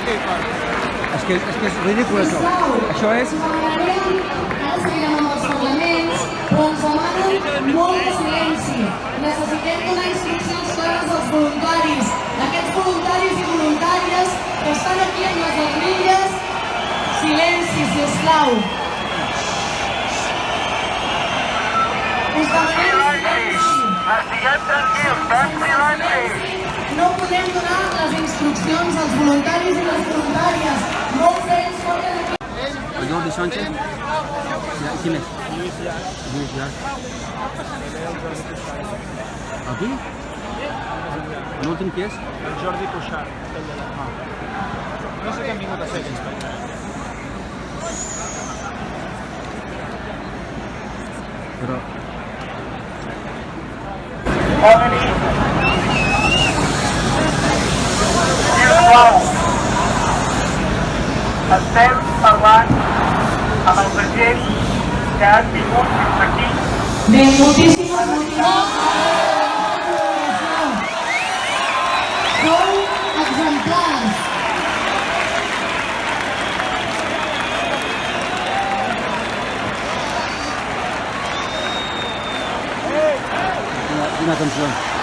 És que és ridícul, això. Això és... Ara seguirem amb els parlaments, però ens demanen molt de silenci. Necessitem donar instruccions clares als voluntaris. Aquests voluntaris i voluntàries que estan aquí amb les armilles, silenci, sisplau. Us demanem silenci. Estiguem tranquils, fem silenci. No podem donar les instruccions als voluntaris i les voluntàries. Molts d'ells porten aquí. El Jordi Sánchez? I qui més? Lluís Llach. Aquí? L'últim qui és? El Jordi Cuixart, el de la... No sé què han vingut a fer aquests països. Però... Sisplau, estem parlant amb els agents que han vingut fins aquí. Bé, moltíssimes gràcies. Sou exemplars. Quina atenció.